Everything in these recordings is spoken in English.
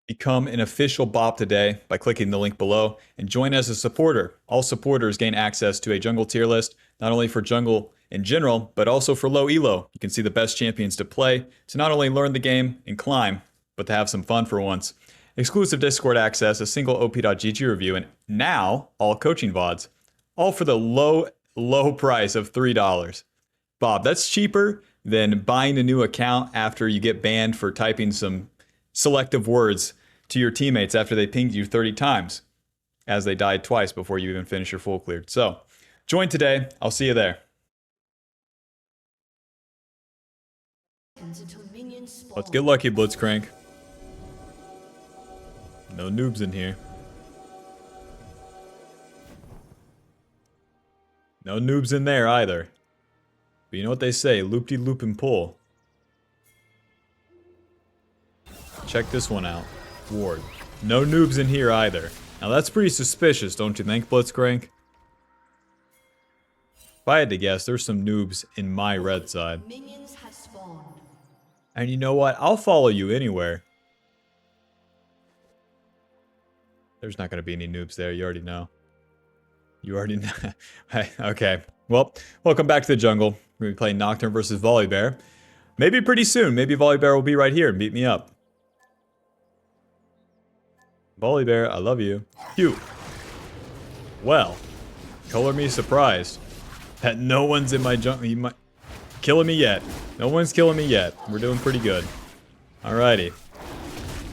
Become an official Bob today by clicking the link below and join as a supporter. All supporters gain access to a jungle tier list, not only for jungle in general, but also for low elo. You can see the best champions to play, to not only learn the game and climb, but to have some fun for once. Exclusive Discord access, a single op.gg review, and now all coaching VODs. All for the low price of $3. Bob, that's cheaper than buying a new account after you get banned for typing some selective words to your teammates after they pinged you 30 times, as they died twice before you even finish your full cleared. So, join today. I'll see you there. Let's get lucky, Blitzcrank. No noobs in here. No noobs in there either. But you know what they say, loop-de-loop and pull. Check this one out. Ward. No noobs in here either. Now that's pretty suspicious, don't you think, Blitzcrank? If I had to guess, there's some noobs in my red side. And you know what? I'll follow you anywhere. There's not going to be any noobs there, you already know. You already know. Okay. Well, welcome back to the jungle. We're going to be playing Nocturne versus Volibear. Maybe pretty soon. Maybe Volibear will be right here and beat me up. Volibear, I love you. Cute. Well, color me surprised that no one's in my jungle. Killing me yet. No one's killing me yet. We're doing pretty good. Alrighty.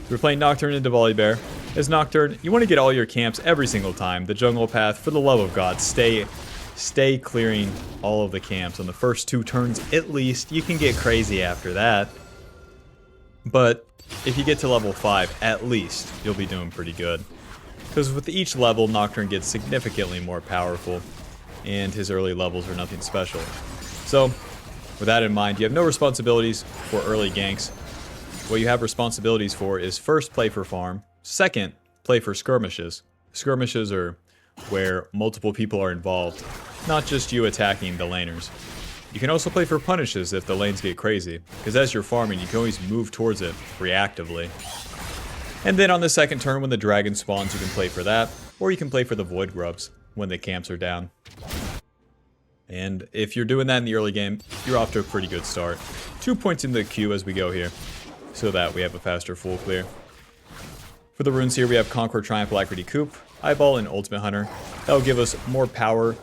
We're playing Nocturne into Volibear. As Nocturne, you want to get all your camps every single time. The jungle path, for the love of God, stay clearing all of the camps on the first 2 turns at least. You can get crazy after that. But if you get to level 5, at least, you'll be doing pretty good. Because with each level, Nocturne gets significantly more powerful, and his early levels are nothing special. So, with that in mind, you have no responsibilities for early ganks. What you have responsibilities for is first, play for farm. Second, play for skirmishes. Skirmishes are where multiple people are involved, not just you attacking the laners. You can also play for punishes if the lanes get crazy, because as you're farming, you can always move towards it reactively. And then on the second turn, when the dragon spawns, you can play for that, or you can play for the void grubs when the camps are down. And if you're doing that in the early game, you're off to a pretty good start. 2 points in the queue as we go here, so that we have a faster full clear. For the runes here, we have Conqueror, Triumph, Alacrity, Coup, Eyeball, and Ultimate Hunter. That'll give us more power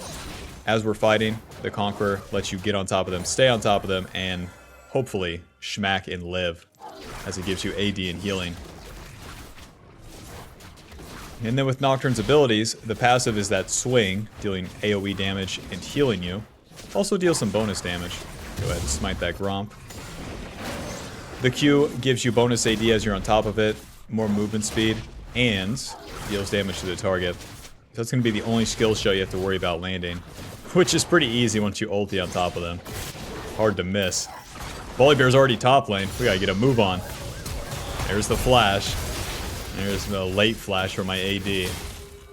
as we're fighting. The Conqueror lets you get on top of them, stay on top of them, and hopefully schmack and live, as it gives you AD and healing. And then with Nocturne's abilities, the passive is that swing, dealing AoE damage and healing you. Also deals some bonus damage. Go ahead and smite that Gromp. The Q gives you bonus AD as you're on top of it, more movement speed, and deals damage to the target. So that's going to be the only skill show you have to worry about landing, which is pretty easy once you ulti on top of them. Hard to miss. Volibear's already top lane. We gotta get a move on. There's the flash. There's the late flash for my AD.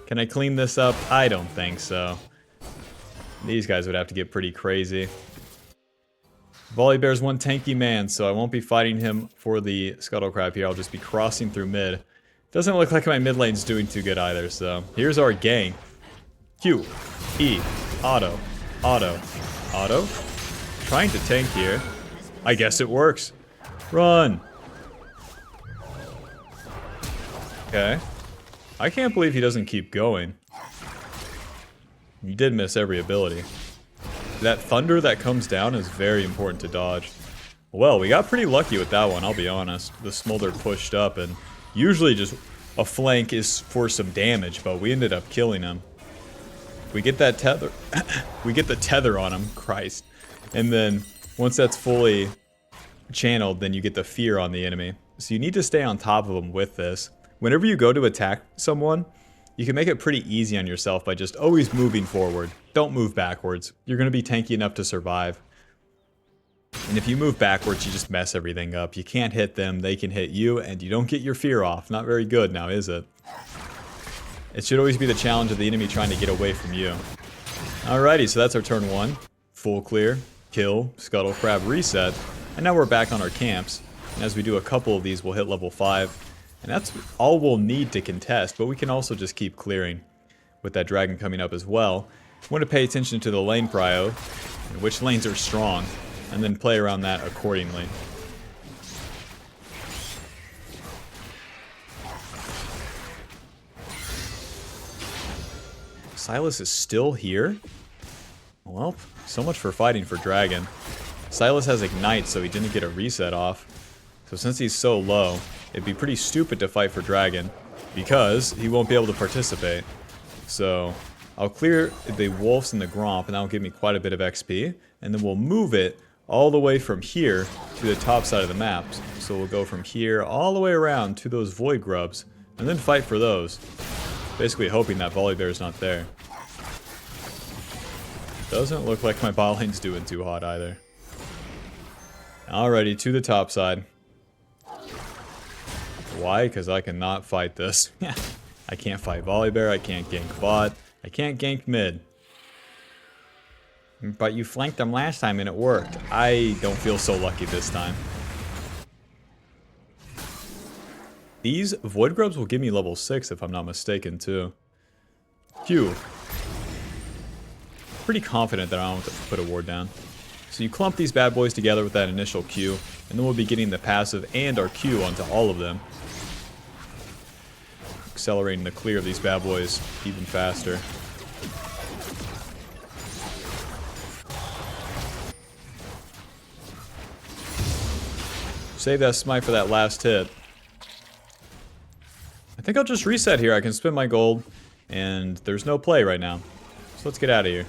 Can I clean this up? I don't think so. These guys would have to get pretty crazy. Volibear's one tanky man, so I won't be fighting him for the Scuttle Crab here. I'll just be crossing through mid. Doesn't look like my mid lane's doing too good either, so here's our gang. Q, E, auto, auto, auto. Trying to tank here. I guess it works. Run! Okay. I can't believe he doesn't keep going. You did miss every ability. That thunder that comes down is very important to dodge. Well, we got pretty lucky with that one, I'll be honest. The Smolder pushed up, and usually just a flank is for some damage, but we ended up killing him. We get that tether. We get the tether on him, Christ. And then, once that's fully channeled, then you get the fear on the enemy. So you need to stay on top of them with this. Whenever you go to attack someone, you can make it pretty easy on yourself by just always moving forward. Don't move backwards. You're going to be tanky enough to survive. And if you move backwards, you just mess everything up. You can't hit them, they can hit you, and you don't get your fear off. Not very good now, is it? It should always be the challenge of the enemy trying to get away from you. Alrighty, so that's our turn 1. Full clear, kill, Scuttle Crab reset, and now we're back on our camps. And as we do a couple of these, we'll hit level 5. And that's all we'll need to contest, but we can also just keep clearing with that dragon coming up as well. I want to pay attention to the lane prio, and which lanes are strong, and then play around that accordingly. Silas is still here? Well, so much for fighting for dragon. Silas has Ignite, so he didn't get a reset off. So since he's so low, it'd be pretty stupid to fight for dragon, because he won't be able to participate. So I'll clear the wolves and the Gromp, and that'll give me quite a bit of XP. And then we'll move it all the way from here to the top side of the map. So we'll go from here all the way around to those Void Grubs, and then fight for those. Basically hoping that Volibear's not there. Doesn't look like my bot lane's doing too hot either. Alrighty, to the top side. Why? Because I cannot fight this. I can't fight Volibear, I can't gank bot, I can't gank mid. But you flanked them last time and it worked. I don't feel so lucky this time. These Void Grubs will give me level 6 if I'm not mistaken too. Q. Pretty confident that I don't have to put a ward down. So you clump these bad boys together with that initial Q, and then we'll be getting the passive and our Q onto all of them. Accelerating the clear of these bad boys even faster. Save that smite for that last hit. I think I'll just reset here. I can spend my gold, and there's no play right now. So let's get out of here.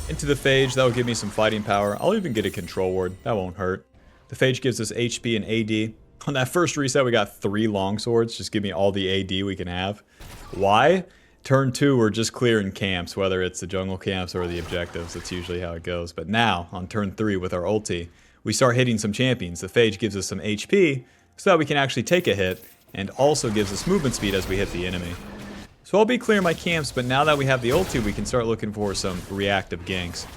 Into the Phage, that'll give me some fighting power. I'll even get a control ward, that won't hurt. The Phage gives us HP and AD. On that first reset, we got 3 longswords, just give me all the AD we can have. Why? Turn 2, we're just clearing camps, whether it's the jungle camps or the objectives. That's usually how it goes. But now, on turn 3 with our ulti, we start hitting some champions. The Phage gives us some HP, so that we can actually take a hit, and also gives us movement speed as we hit the enemy. So I'll be clearing my camps, but now that we have the ulti, we can start looking for some reactive ganks.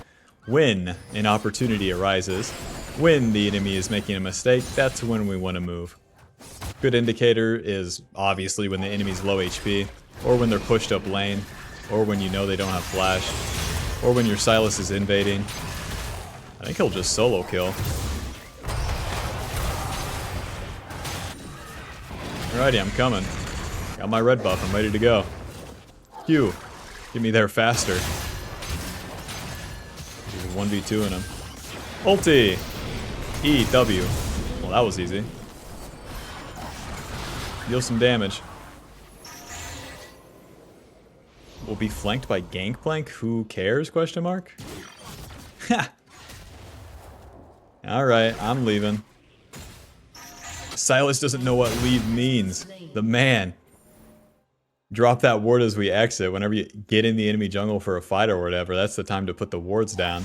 When an opportunity arises, when the enemy is making a mistake, that's when we want to move. Good indicator is obviously when the enemy's low HP, or when they're pushed up lane, or when you know they don't have flash, or when your Silas is invading. I think he'll just solo kill. Alrighty, I'm coming. Got my red buff, I'm ready to go. Q, get me there faster. There's 1v2 in him. Ulti! E, W. Well, that was easy. Deal some damage. We'll be flanked by Gangplank? Who cares? Question mark? Ha! Alright, I'm leaving. Silas doesn't know what leave means. The man. Drop that ward as we exit. Whenever you get in the enemy jungle for a fight or whatever, that's the time to put the wards down.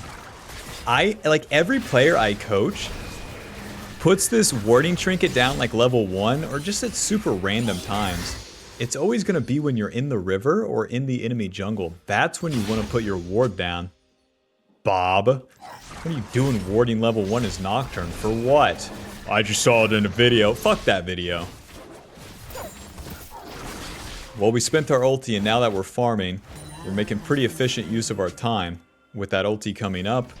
Like every player I coach puts this warding trinket down like level 1 or just at super random times. It's always going to be when you're in the river or in the enemy jungle. That's when you want to put your ward down. Bob, what are you doing warding level 1 as Nocturne? For what? I just saw it in a video. Fuck that video. Well, we spent our ulti, and now that we're farming, we're making pretty efficient use of our time. With that ulti coming up,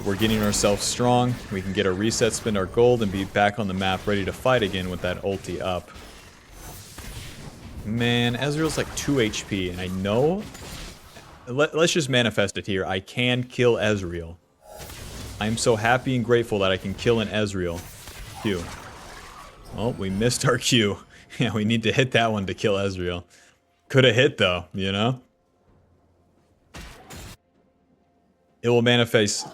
we're getting ourselves strong. We can get a reset, spend our gold, and be back on the map ready to fight again with that ulti up. Man, Ezreal's like 2 HP, and I know... Let's just manifest it here. I can kill Ezreal. I'm so happy and grateful that I can kill an Ezreal. Q. Well, we missed our Q. Yeah, we need to hit that one to kill Ezreal. Could have hit though, you know? It will manifest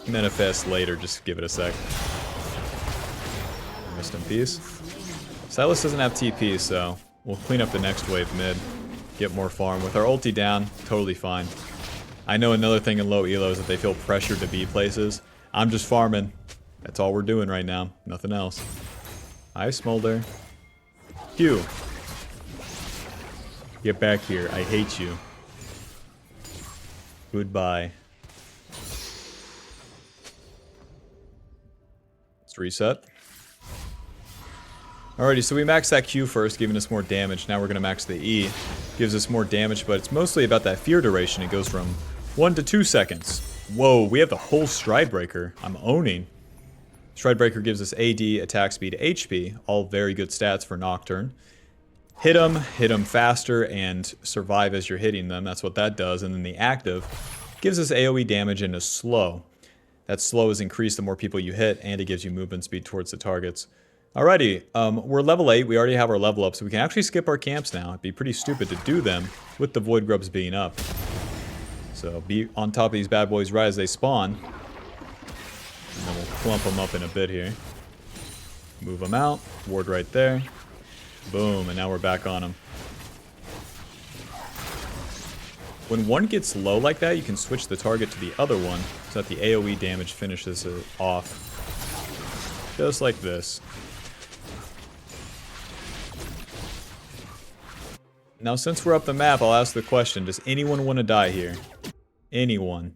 later, just give it a sec. Rest in peace. Silas doesn't have TP, so we'll clean up the next wave mid. Get more farm. With our ulti down, totally fine. I know another thing in low elo is that they feel pressured to be places. I'm just farming. That's all we're doing right now. Nothing else. Hi, Smolder. Q. Get back here. I hate you. Goodbye. Let's reset. Alrighty, so we maxed that Q first, giving us more damage. Now we're going to max the E. Gives us more damage, but it's mostly about that fear duration. It goes from 1 to 2 seconds. Whoa, we have the whole Stridebreaker. I'm owning. Stridebreaker gives us AD, attack speed, HP. All very good stats for Nocturne. Hit them faster, and survive as you're hitting them. That's what that does. And then the active gives us AoE damage and a slow. That slow is increased the more people you hit, and it gives you movement speed towards the targets. Alrighty, we're level 8. We already have our level up, so we can actually skip our camps now. It'd be pretty stupid to do them with the Void Grubs being up. So be on top of these bad boys right as they spawn. And then we'll clump them up in a bit here. Move them out. Ward right there. Boom, and now we're back on them. When one gets low like that, you can switch the target to the other one so that the AoE damage finishes it off. Just like this. Now, since we're up the map, I'll ask the question, does anyone want to die here? Anyone?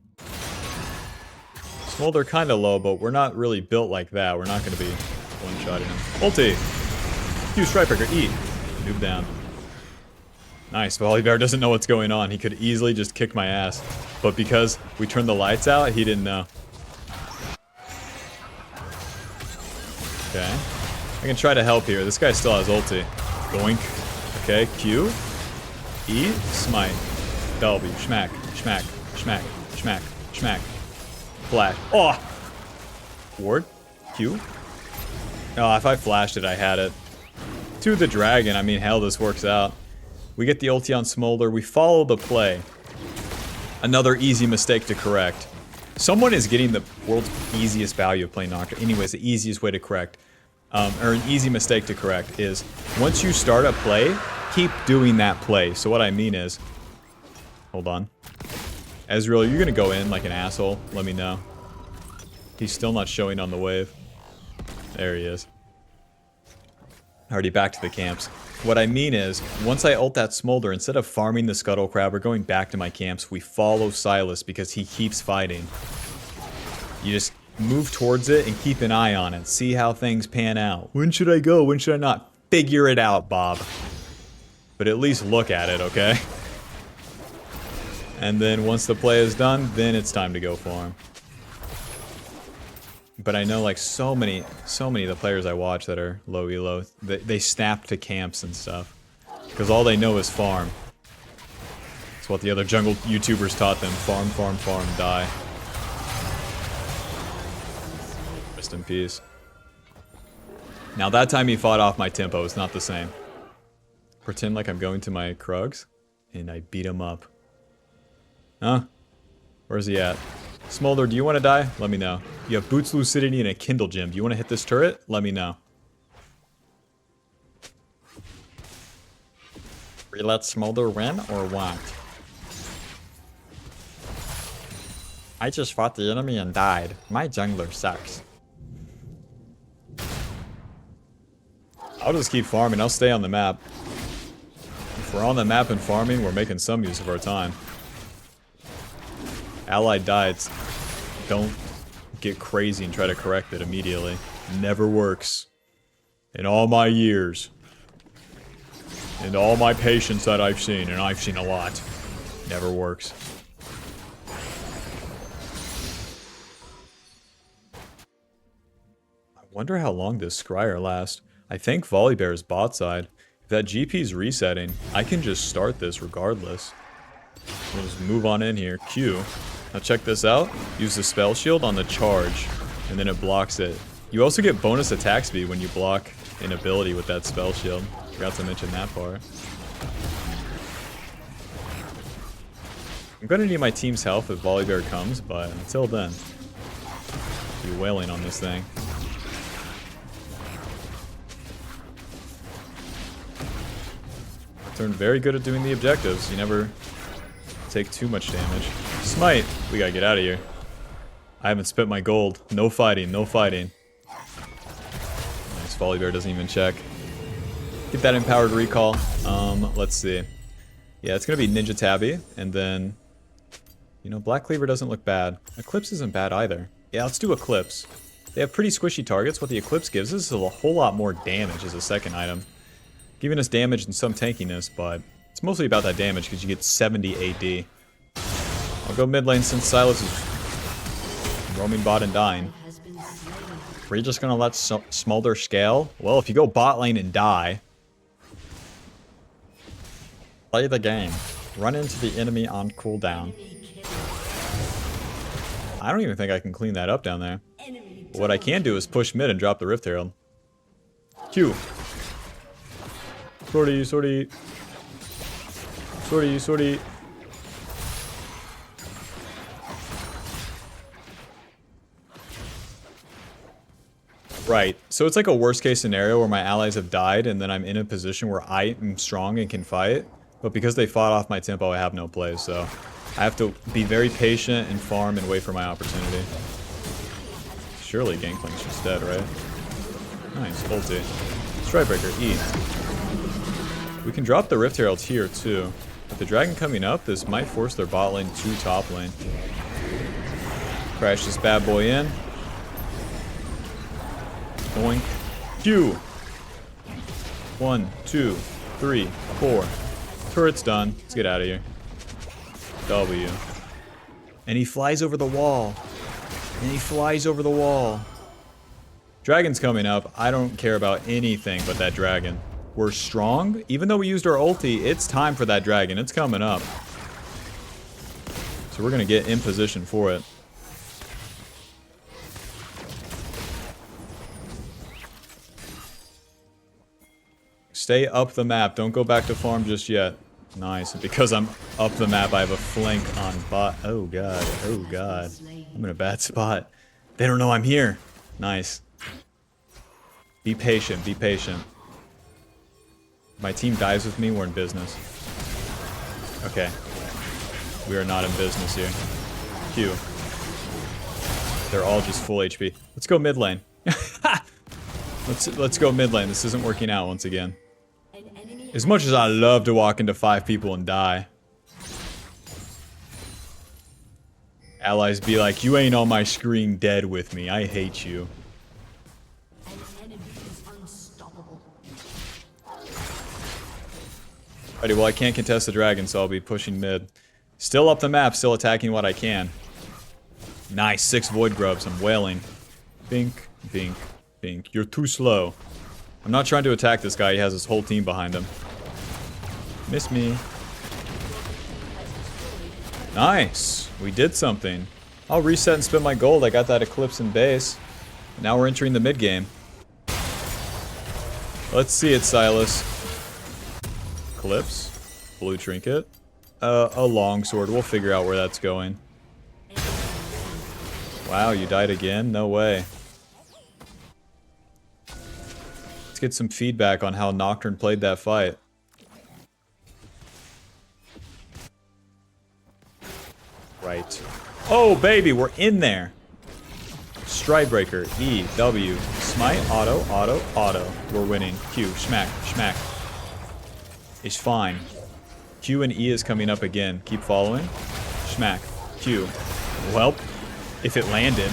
Smolder kind of low, but we're not really built like that. We're not going to be one-shotting him. Ulti! Q Stridebreaker, E. Noob down. Nice, Volibear doesn't know what's going on. He could easily just kick my ass. But because we turned the lights out, he didn't know. Okay. I can try to help here. This guy still has ulti. Boink. Okay, Q. E, smite, W, schmack, schmack, schmack, schmack, schmack, flash. Oh! Ward, Q. Oh, if I flashed it, I had it. To the dragon, I mean, hell, this works out. We get the ulti on Smolder, we follow the play. Another easy mistake to correct. Someone is getting the world's easiest value of playing Nocturne. Anyways, the easiest way to correct, or an easy mistake to correct is, once you start a play, keep doing that play. So what I mean is, hold on. Ezreal, you're gonna go in like an asshole. Let me know. He's still not showing on the wave. There he is. Already back to the camps. What I mean is, once I ult that Smolder, instead of farming the Scuttle Crab or going back to my camps, we follow Silas because he keeps fighting. You just move towards it and keep an eye on it. See how things pan out. When should I go? When should I not? Figure it out, Bob. But at least look at it, okay? And then once the play is done, then it's time to go for him. But I know like so many of the players I watch that are low elo, they snap to camps and stuff. Because all they know is farm. It's what the other jungle YouTubers taught them. Farm, farm, farm, die. Rest in peace. Now that time he fought off my tempo, it's not the same. Pretend like I'm going to my Krugs, and I beat him up. Huh? Where's he at? Smolder, do you want to die? Let me know. You have Boots Lucidity and a Kindle Gem. Do you want to hit this turret? Let me know. We let Smolder win, or what? I just fought the enemy and died. My jungler sucks. I'll just keep farming. I'll stay on the map. If we're on the map and farming, we're making some use of our time. Ally died. Don't get crazy and try to correct it immediately. Never works. In all my years. And all my patience that I've seen, and I've seen a lot. Never works. I wonder how long this Scryer lasts. I think Volibear is bot side. If that GP's resetting, I can just start this regardless. We'll just move on in here. Q. Now check this out. Use the spell shield on the charge, and then it blocks it. You also get bonus attack speed when you block an ability with that spell shield. Forgot to mention that part. I'm gonna need my team's health if Volibear comes, but until then, be wailing on this thing. Turned very good at doing the objectives. You never take too much damage. Smite! We gotta get out of here. I haven't spent my gold. No fighting, no fighting. Nice, Volibear doesn't even check. Get that empowered recall. Let's see. Yeah, it's gonna be Ninja Tabby, and then... You know, Black Cleaver doesn't look bad. Eclipse isn't bad either. Yeah, let's do Eclipse. They have pretty squishy targets. What the Eclipse gives us is a whole lot more damage as a second item. Giving us damage and some tankiness, but it's mostly about that damage because you get 70 AD. I'll go mid lane since Sylas is roaming bot and dying. Are you just gonna let Smolder scale? Well, if you go bot lane and die, play the game. Run into the enemy on cooldown. I don't even think I can clean that up down there. But what I can do is push mid and drop the Rift Herald. Q. Sortie, sortie. Sortie, sortie. Right, so it's like a worst case scenario where my allies have died and then I'm in a position where I am strong and can fight. But because they fought off my tempo, I have no plays, so I have to be very patient and farm and wait for my opportunity. Surely Gangplank's just dead, right? Nice, ulti. Stridebreaker, E. We can drop the Rift Herald here, too. With the dragon coming up, this might force their bot lane to top lane. Crash this bad boy in. Boink. Q. 1, 2, 3, 4. Turret's done. Let's get out of here. W. And he flies over the wall. And he flies over the wall. Dragon's coming up. I don't care about anything but that dragon. We're strong. Even though we used our ulti, it's time for that dragon. It's coming up. So we're going to get in position for it. Stay up the map. Don't go back to farm just yet. Nice. Because I'm up the map, I have a flank on bot. Oh, God. Oh, God. I'm in a bad spot. They don't know I'm here. Nice. Be patient. Be patient. My team dies with me, we're in business. Okay. We are not in business here. Q. They're all just full HP. Let's go mid lane. Let's go mid lane. This isn't working out once again. As much as I love to walk into 5 people and die. Allies be like, you ain't on my screen dead with me. I hate you. Alrighty, well I can't contest the dragon, so I'll be pushing mid. Still up the map, still attacking what I can. Nice, 6 void grubs, I'm wailing. Bink, bink, bink. You're too slow. I'm not trying to attack this guy, he has his whole team behind him. Miss me. Nice, we did something. I'll reset and spend my gold, I got that Eclipse in base. Now we're entering the mid game. Let's see it, Sylas. Eclipse. Blue trinket. A long sword. We'll figure out where that's going. Wow, you died again? No way. Let's get some feedback on how Nocturne played that fight. Right. Oh, baby, we're in there. Stridebreaker. E, W. Smite. Auto, auto, auto. We're winning. Q. Smack, smack. Is fine. Q and E is coming up again. Keep following. Smack. Q. Welp. If it landed.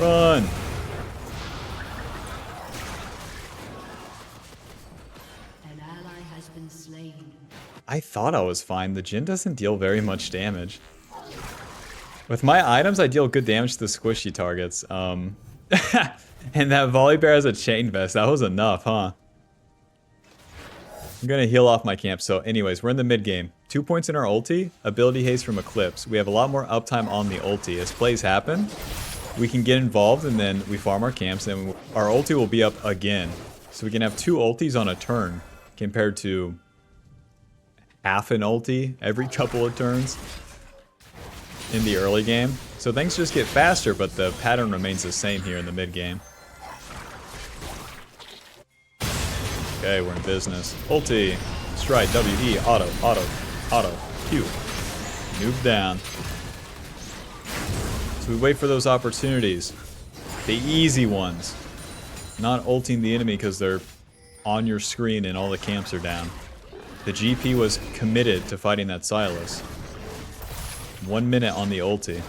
Run. An ally has been slain. I thought I was fine. The Jhin doesn't deal very much damage. With my items, I deal good damage to the squishy targets. And that Volibear has a chain vest. That was enough, huh? I'm gonna heal off my camp. So anyways, we're in the mid game. 2 points in our ulti, ability haste from Eclipse. We have a lot more uptime on the ulti. As plays happen, we can get involved and then we farm our camps and our ulti will be up again. So we can have 2 ultis on a turn compared to half an ulti every couple of turns in the early game. So things just get faster, but the pattern remains the same here in the mid game. Okay, we're in business. Ulti. Stride. W, E. Auto. Auto. Auto. Q. Noob down. So we wait for those opportunities. The easy ones. Not ulting the enemy because they're on your screen and all the camps are down. The GP was committed to fighting that Sylas. 1 minute on the ulti.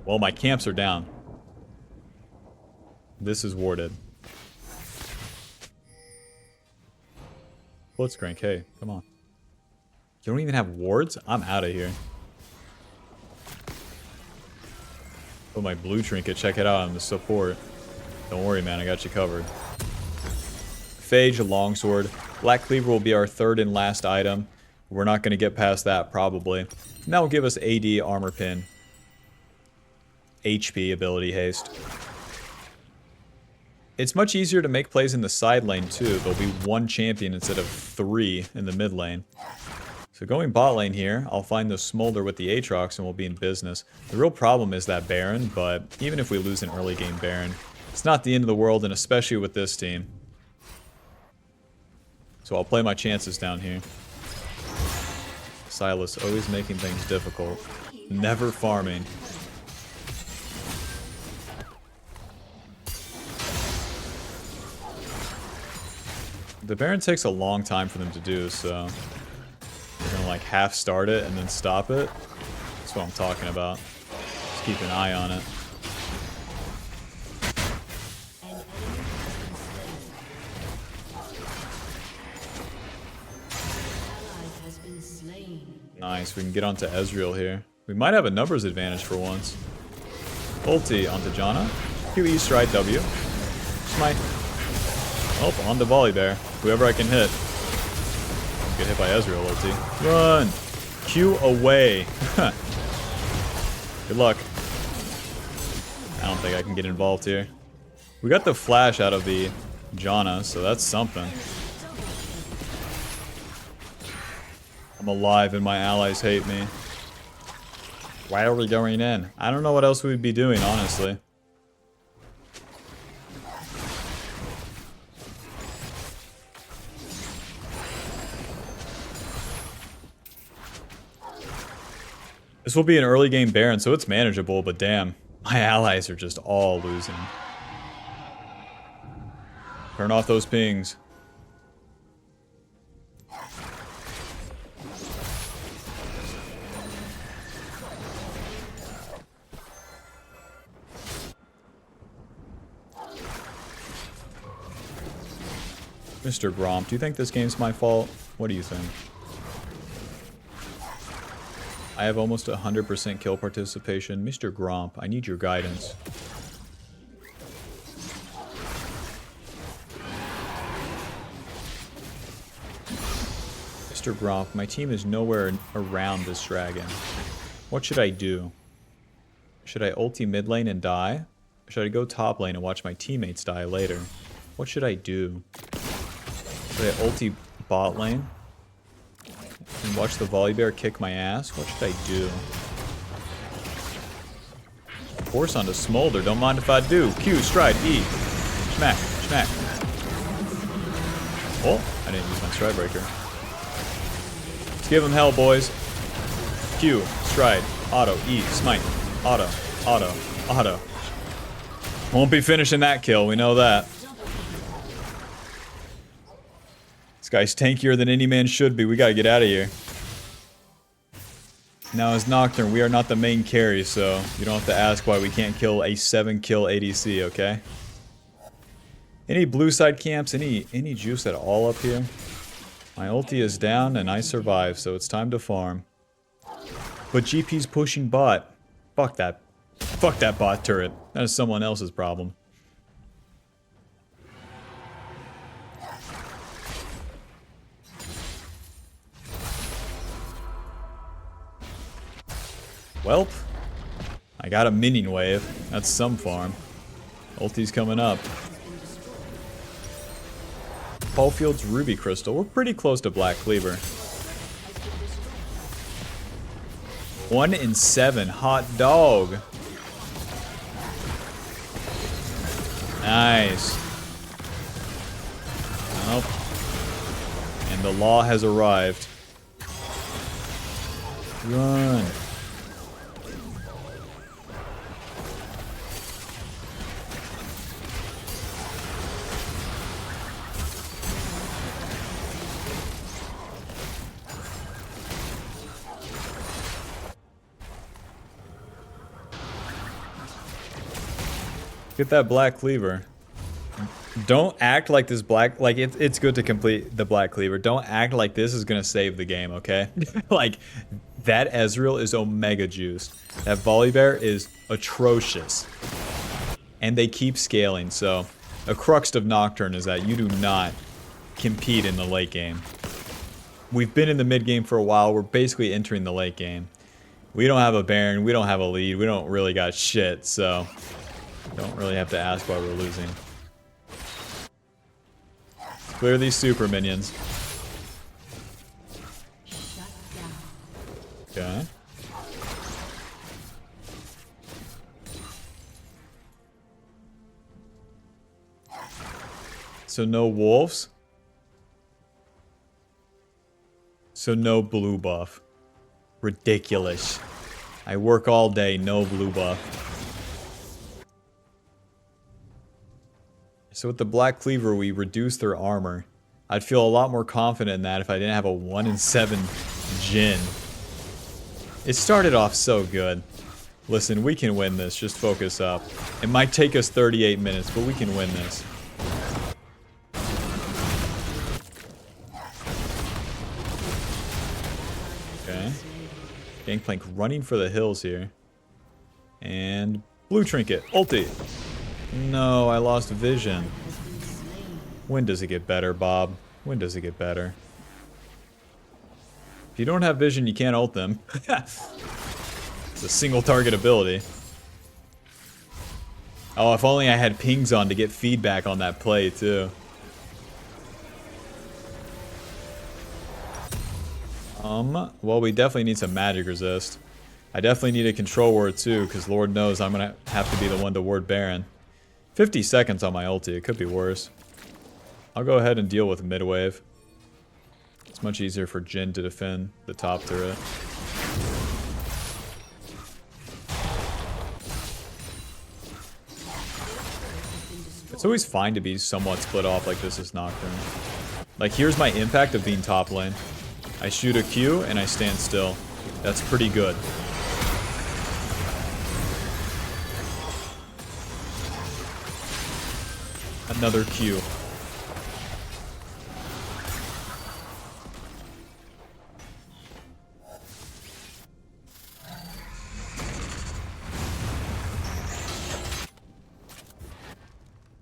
Well, my camps are down. This is warded. Blitzcrank, hey, come on. You don't even have wards? I'm out of here. Oh, my blue trinket, check it out on the support. Don't worry, man, I got you covered. Phage, a longsword. Black Cleaver will be our third and last item. We're not going to get past that, probably. And that will give us AD, armor pin. HP, ability haste. It's much easier to make plays in the side lane, too. There'll be one champion instead of 3 in the mid lane. So going bot lane here, I'll find the Smolder with the Aatrox and we'll be in business. The real problem is that Baron, but even if we lose an early game Baron, it's not the end of the world, and especially with this team. So I'll play my chances down here. Silas, always making things difficult. Never farming. The Baron takes a long time for them to do, so we're gonna like half start it and then stop it. That's what I'm talking about. Just keep an eye on it. Nice, we can get onto Ezreal here. We might have a numbers advantage for once. Ulti onto Janna. QE stride W. Smite. Oh, on the volley there. Whoever I can hit. Get hit by Ezreal, ulti. Run! Q away. Good luck. I don't think I can get involved here. We got the flash out of the Janna, so that's something. I'm alive and my allies hate me. Why are we going in? I don't know what else we'd be doing, honestly. This will be an early game Baron, so it's manageable, but damn, my allies are just all losing. Turn off those pings. Mr. Gromp, do you think this game's my fault? What do you think? I have almost 100% kill participation. Mr. Gromp, I need your guidance. Mr. Gromp, my team is nowhere around this dragon. What should I do? Should I ulti mid lane and die? Or should I go top lane and watch my teammates die later? What should I do? Should I ulti bot lane? And watch the Volibear kick my ass? What should I do? Force onto Smolder, don't mind if I do. Q, stride, E. Smack, smack. Oh, I didn't use my Stridebreaker. Let's give him hell, boys. Q, stride, auto, E, smite, auto, auto, auto. Won't be finishing that kill, we know that. This guy's tankier than any man should be. We gotta get out of here. Now as Nocturne, we are not the main carry, so you don't have to ask why we can't kill a 7-kill ADC, okay? Any blue side camps? Any juice at all up here? My ulti is down and I survive, so it's time to farm. But GP's pushing bot. Fuck that. Fuck that bot turret. That is someone else's problem. Welp, I got a minion wave. That's some farm. Ulti's coming up. Paulfield's Ruby Crystal. We're pretty close to Black Cleaver. 1 in 7. Hot dog. Nice. Nope. And the law has arrived. Run. Get that black cleaver. Don't act like this black, like it's good to complete the black cleaver. Don't act like this is gonna save the game, okay? Like, that Ezreal is omega juiced. That Volibear is atrocious. And they keep scaling, so a crux of Nocturne is that you do not compete in the late game. We've been in the mid game for a while, we're basically entering the late game. We don't have a Baron, we don't have a lead, we don't really got shit, so don't really have to ask why we're losing. Clear these super minions. Okay. So no wolves. So no blue buff. Ridiculous. I work all day, no blue buff. So with the Black Cleaver, we reduce their armor. I'd feel a lot more confident in that if I didn't have a 1 in 7 Jhin. It started off so good. Listen, we can win this, just focus up. It might take us 38 minutes, but we can win this. Okay. Gangplank running for the hills here. And blue trinket, ulti. No, I lost vision. When does it get better, Bob? When does it get better? If you don't have vision, you can't ult them. It's a single target ability. Oh, if only I had pings on to get feedback on that play, too. Well, we definitely need some magic resist. I definitely need a control word, too, because Lord knows I'm gonna have to be the one to ward Baron. 50 seconds on my ulti, it could be worse. I'll go ahead and deal with mid-wave. It's much easier for Jhin to defend the top turret. It's always fine to be somewhat split off like this is Nocturne. Like, here's my impact of being top lane. I shoot a Q and I stand still. That's pretty good. Another Q.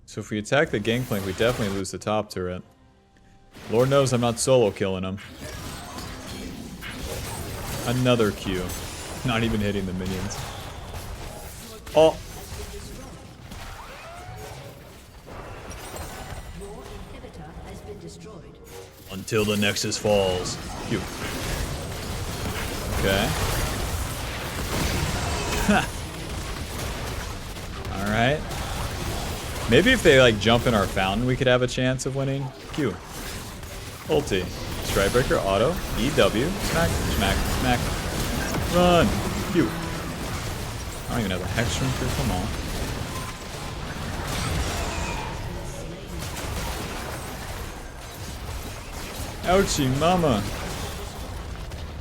So if we attack the Gangplank, we definitely lose the top turret. Lord knows I'm not solo killing him. Another Q. Not even hitting the minions. Oh! Until the Nexus falls. Q. Okay. Alright. Maybe if they like jump in our fountain, we could have a chance of winning. Q. Ulti. Stridebreaker, auto, EW, smack, smack, smack. Run! Q. I don't even have a hex shrinker, come on. Ouchie, mama.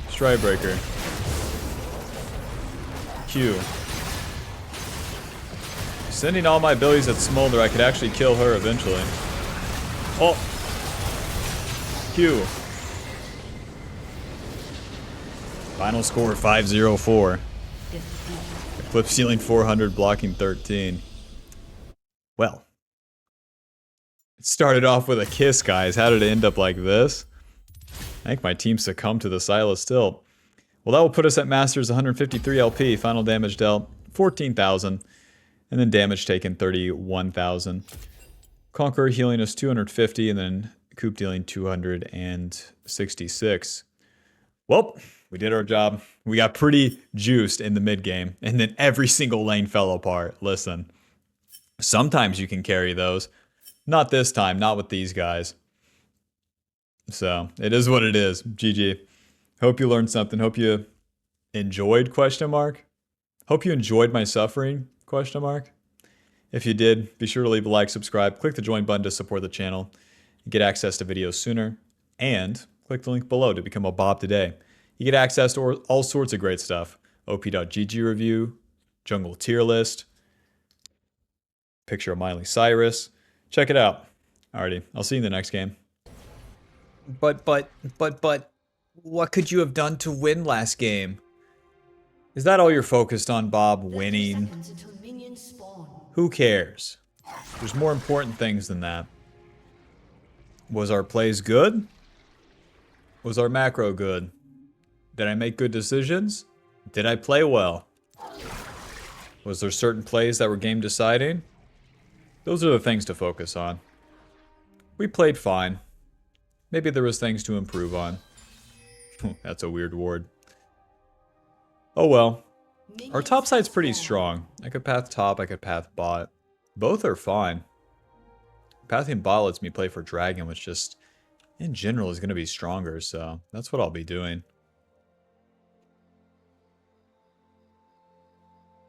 Stridebreaker. Q. Sending all my abilities at Smolder, I could actually kill her eventually. Oh! Q. Final score 504. Eclipse ceiling 400, blocking 13. Well. It started off with a kiss, guys. How did it end up like this? I think my team succumbed to the Silas still. Well, that will put us at Masters 153 LP. Final damage dealt 14,000. And then damage taken 31,000. Conqueror healing us 250. And then Coop dealing 266. Well, we did our job. We got pretty juiced in the mid game. And then every single lane fell apart. Listen. Sometimes you can carry those. Not this time. Not with these guys. So, it is what it is. GG. Hope you learned something. Hope you enjoyed, question mark. Hope you enjoyed my suffering, question mark. If you did, be sure to leave a like, subscribe, click the join button to support the channel, get access to videos sooner, and click the link below to become a Bob today. You get access to all sorts of great stuff. OP.GG review, jungle tier list, Picture of Miley Cyrus. Check it out. Alrighty, I'll see you in the next game. But, what could you have done to win last game? Is that all you're focused on, Bob? Winning? Who cares? There's more important things than that. Was our plays good? Was our macro good? Did I make good decisions? Did I play well? Was there certain plays that were game deciding? Those are the things to focus on. We played fine. Maybe there was things to improve on. That's a weird word. Oh well. Our top side's pretty strong. I could path top, I could path bot. Both are fine. Pathing bot lets me play for dragon, which just, in general, is going to be stronger, so that's what I'll be doing.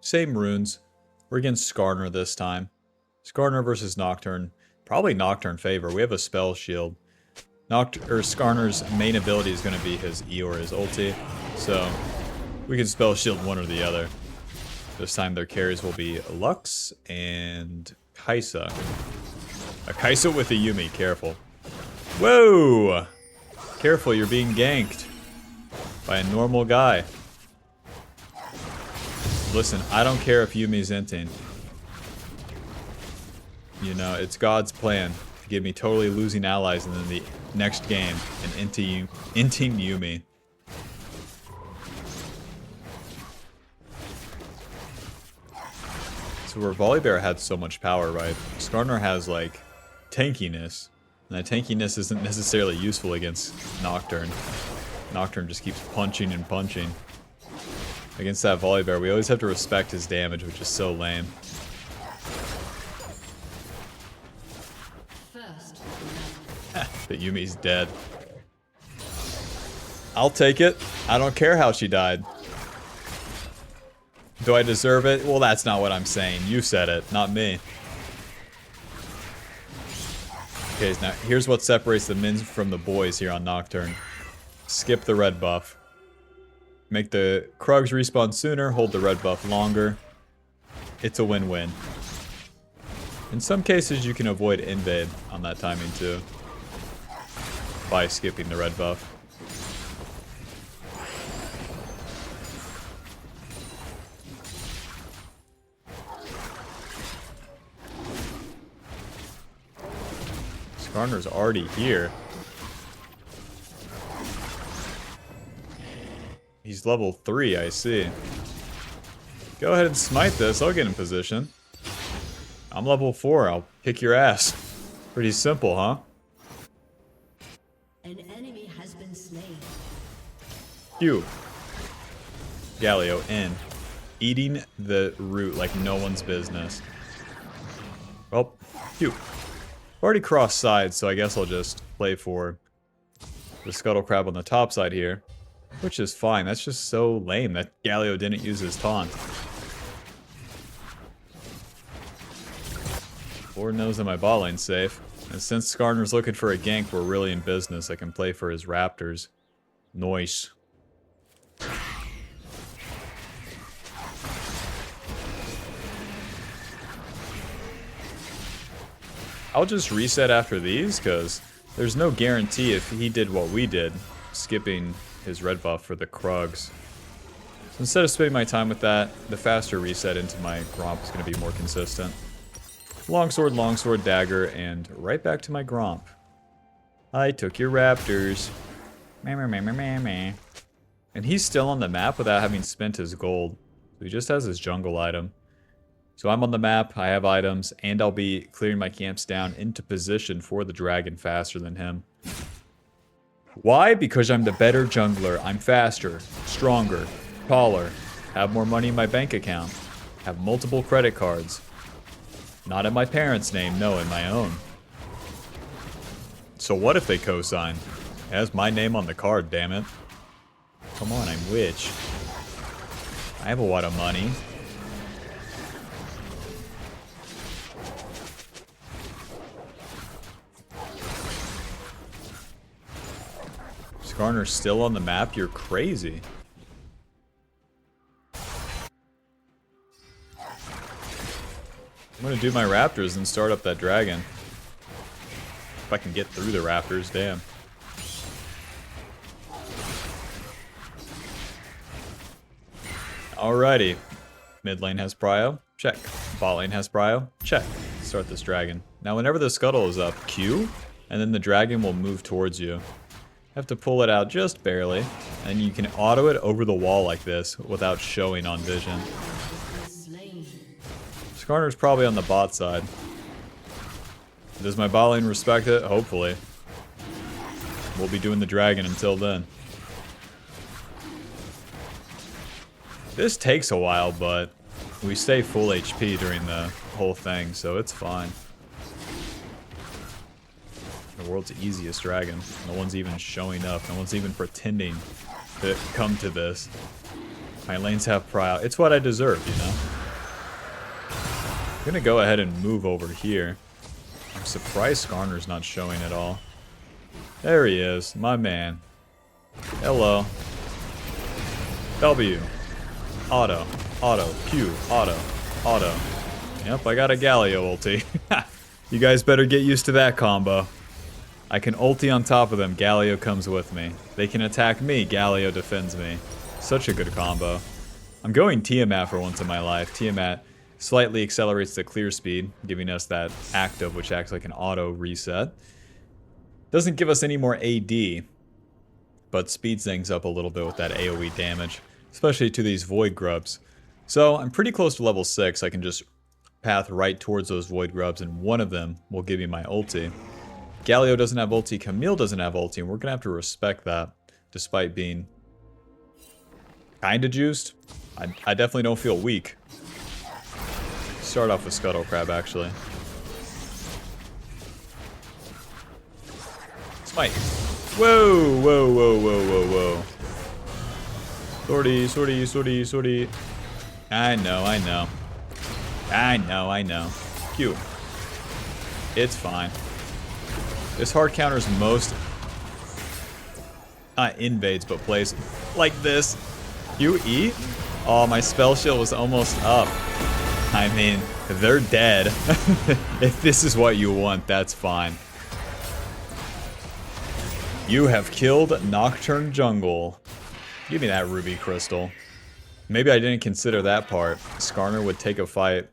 Same runes. We're against Skarner this time. Skarner versus Nocturne. Probably Nocturne favor. We have a spell shield. Skarner's main ability is going to be his E or his ulti. So, we can spell shield one or the other. This time their carries will be Lux and Kaisa. A Kaisa with a Yuumi, careful. Whoa! Careful, you're being ganked by a normal guy. Listen, I don't care if Yumi's inting. You know, it's God's plan to give me totally losing allies and then the next game and inting Yuumi. So where Volibear had so much power, right? Skarner has like tankiness. And that tankiness isn't necessarily useful against Nocturne. Nocturne just keeps punching and punching. Against that Volibear, we always have to respect his damage, which is so lame. But Yumi's dead. I'll take it. I don't care how she died. Do I deserve it? Well, that's not what I'm saying. You said it, not me. Okay, now here's what separates the men from the boys here on Nocturne. Skip the red buff. Make the Krugs respawn sooner, hold the red buff longer. It's a win-win. In some cases, you can avoid invade on that timing too. By skipping the red buff. Skarner's already here. He's level 3, I see. Go ahead and smite this, I'll get in position. I'm level 4, I'll kick your ass. Pretty simple, huh? An enemy has been slain. Phew. Galio in. Eating the root like no one's business. Well, phew. Already crossed sides, so I guess I'll just play for the Scuttle Crab on the top side here. Which is fine, that's just so lame that Galio didn't use his taunt. Lord knows that my bot lane's safe. And since Skarner's looking for a gank, we're really in business. I can play for his Raptors. Nice. I'll just reset after these, because there's no guarantee if he did what we did, skipping his red buff for the Krugs. So instead of spending my time with that, the faster reset into my Gromp is going to be more consistent. Longsword, dagger, and right back to my Gromp. I took your Raptors. And he's still on the map without having spent his gold. So he just has his jungle item. So I'm on the map, I have items, and I'll be clearing my camps down into position for the dragon faster than him. Why? Because I'm the better jungler. I'm faster, stronger, taller, have more money in my bank account, have multiple credit cards. Not in my parents' name, no, in my own. So what if they co-sign? It has my name on the card, damn it. Come on, I'm rich. I have a lot of money. Skarner's still on the map? You're crazy. I'm gonna do my raptors and start up that dragon. If I can get through the raptors, damn. Alrighty. Mid lane has prio, check. Bot lane has prio, check. Start this dragon. Now whenever the scuttle is up, Q, and then the dragon will move towards you. Have to pull it out just barely, and you can auto it over the wall like this without showing on vision. Skarner's probably on the bot side. Does my bot lane respect it? Hopefully. We'll be doing the dragon until then. This takes a while, but we stay full HP during the whole thing, so it's fine. The world's easiest dragon. No one's even showing up. No one's even pretending to come to this. My lanes have prio. It's what I deserve, you know? I'm gonna go ahead and move over here. I'm surprised Skarner's not showing at all. There he is, my man. Hello. W. Auto. Auto. Q. Auto. Auto. Yep, I got a Galio ulti. You guys better get used to that combo. I can ulti on top of them, Galio comes with me. They can attack me, Galio defends me. Such a good combo. I'm going Tiamat for once in my life. Tiamat slightly accelerates the clear speed, giving us that active, which acts like an auto reset. Doesn't give us any more AD, but speeds things up a little bit with that AoE damage, especially to these Void Grubs. So I'm pretty close to level 6. I can just path right towards those Void Grubs, and one of them will give me my ulti. Galio doesn't have ulti, Camille doesn't have ulti, and we're going to have to respect that, despite being kinda juiced. I definitely don't feel weak. Start off with Scuttle Crab, actually. Smite. Whoa, whoa, whoa, whoa, whoa, whoa. Sortie, sortie, sortie, sortie. I know, I know. I know, I know. Q. It's fine. This hard counters most invades, but plays like this. You eat? Oh, my spell shield was almost up. I mean, they're dead. If this is what you want, that's fine. You have killed Nocturne Jungle. Give me that ruby crystal. Maybe I didn't consider that part. Skarner would take a fight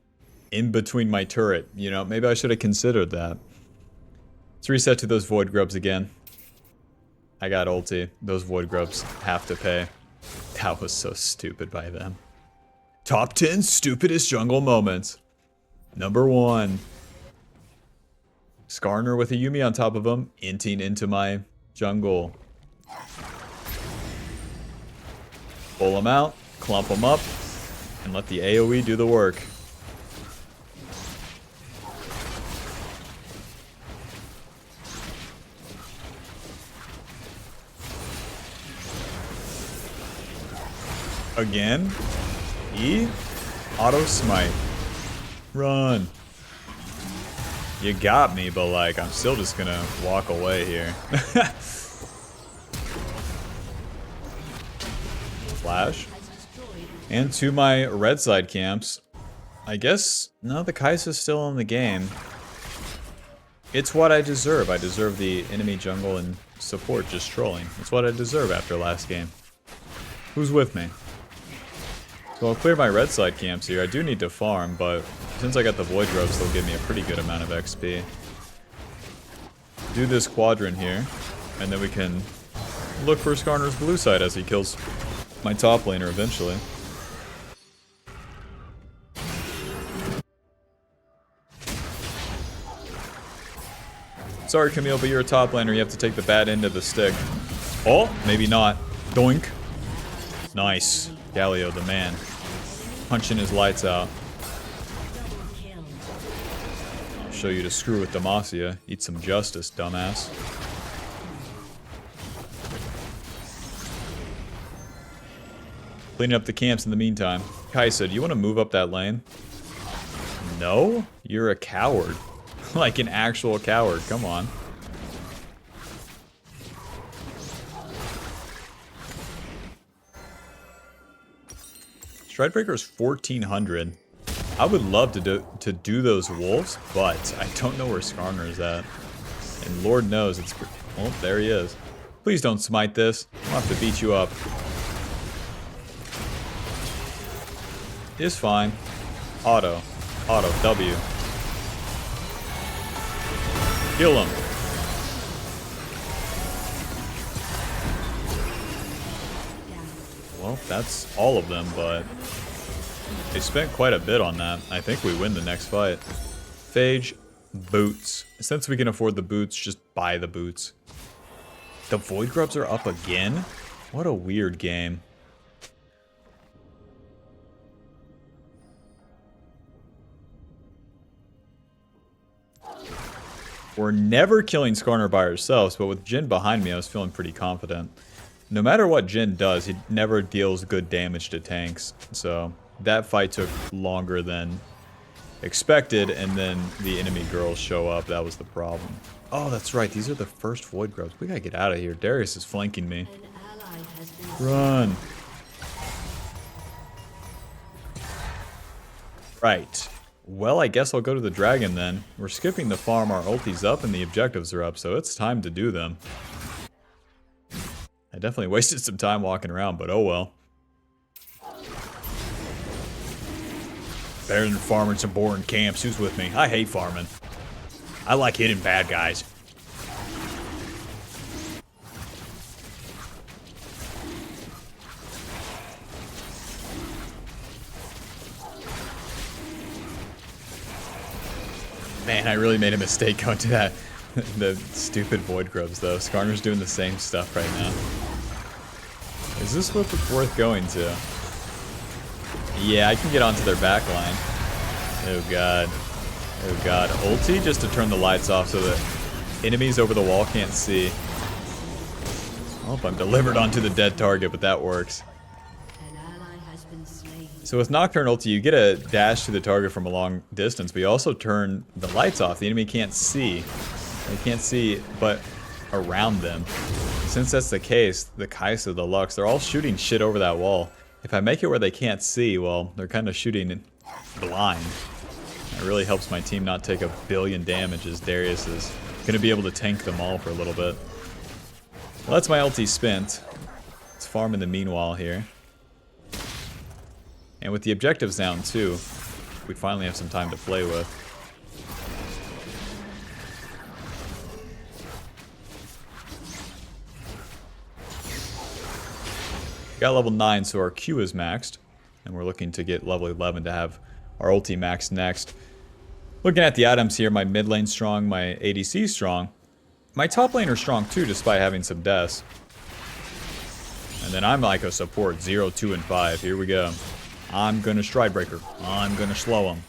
in between my turret. You know, maybe I should have considered that. Let's reset to those Void Grubs again. I got ulti. Those Void Grubs have to pay. That was so stupid by them. Top 10 stupidest jungle moments. Number 1. Skarner with a Yuumi on top of him, inting into my jungle. Pull him out, clump him up, and let the AoE do the work. Again. E. Auto smite. Run. You got me, but like, I'm still just gonna walk away here. Flash. And to my red side camps. I guess, no, the Kai'Sa's still in the game. It's what I deserve. I deserve the enemy jungle and support just trolling. It's what I deserve after last game. Who's with me? So I'll clear my red side camps here. I do need to farm, but since I got the Void Grubs, they'll give me a pretty good amount of XP. Do this quadrant here, and then we can look for Skarner's blue side as he kills my top laner eventually. Sorry, Camille, but you're a top laner. You have to take the bad end of the stick. Oh, maybe not. Doink. Nice. Galio, the man. Punching his lights out. I'll show you to screw with Demacia. Eat some justice, dumbass. Cleaning up the camps in the meantime. Kai'Sa, do you want to move up that lane? No? You're a coward. Like an actual coward. Come on. Stridebreaker is 1400. I would love to do those wolves, but I don't know where Skarner is at. And Lord knows it's... Oh, there he is. Please don't smite this. I'll have to beat you up. It's fine. Auto. Auto. W. Kill him. Well, that's all of them, but they spent quite a bit on that. I think we win the next fight. Phage, boots. Since we can afford the boots, just buy the boots. The Void Grubs are up again? What a weird game. We're never killing Skarner by ourselves, but with Jhin behind me, I was feeling pretty confident. No matter what Jhin does, he never deals good damage to tanks. So that fight took longer than expected, and then the enemy girls show up. That was the problem. Oh, that's right. These are the first Void Grubs. We gotta get out of here. Darius is flanking me. Run. Right. Well, I guess I'll go to the dragon then. We're skipping the farm, our ulti's up, and the objectives are up, so it's time to do them. I definitely wasted some time walking around, but oh well. Better than farming some boring camps. Who's with me? I hate farming. I like hitting bad guys. Man, I really made a mistake going to that. The stupid Void Grubs, though. Skarner's doing the same stuff right now. Is this worth going to? Yeah, I can get onto their back line. Oh god. Oh god. Ulti just to turn the lights off so that enemies over the wall can't see. Oh, I'm delivered onto the dead target, but that works. So with Nocturne ulti, you get a dash to the target from a long distance, but you also turn the lights off. The enemy can't see. They can't see but around them. Since that's the case, the Kai'Sa, the Lux, they're all shooting shit over that wall. If I make it where they can't see, well, they're kind of shooting blind. It really helps my team not take a billion damage, as Darius is going to be able to tank them all for a little bit. Well, that's my ulti spent. Let's farm in the meanwhile here. And with the objectives down too, we finally have some time to play with. Got level 9, so our Q is maxed. And we're looking to get level 11 to have our ulti maxed next. Looking at the items here, my mid lane's strong, my ADC's strong. My top lane are strong too, despite having some deaths. And then I'm like a support, 0, 2, and 5. Here we go. I'm gonna Stridebreaker. I'm gonna slow him.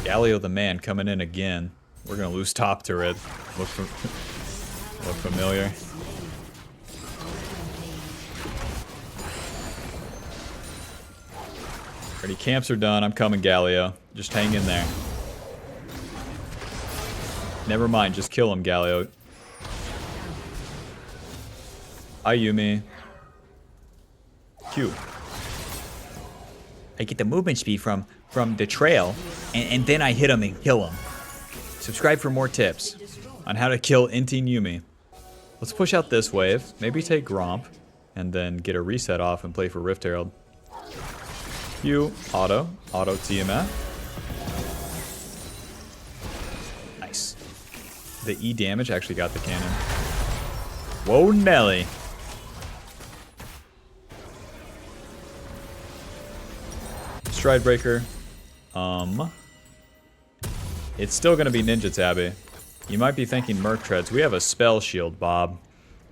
Galio the man coming in again. We're gonna lose top turret. Look familiar. Already camps are done. I'm coming, Galio. Just hang in there. Never mind, just kill him, Galio. Ayumi. Q. I get the movement speed from the trail, and then I hit him and kill him. Subscribe for more tips on how to kill Inti Yumi. Let's push out this wave, maybe take Gromp, and then get a reset off and play for Rift Herald. Q, auto TMF. Nice. The E damage actually got the cannon. Whoa, Nelly. Stridebreaker. It's still going to be Ninja Tabby. You might be thinking Merc Treads. We have a spell shield, Bob.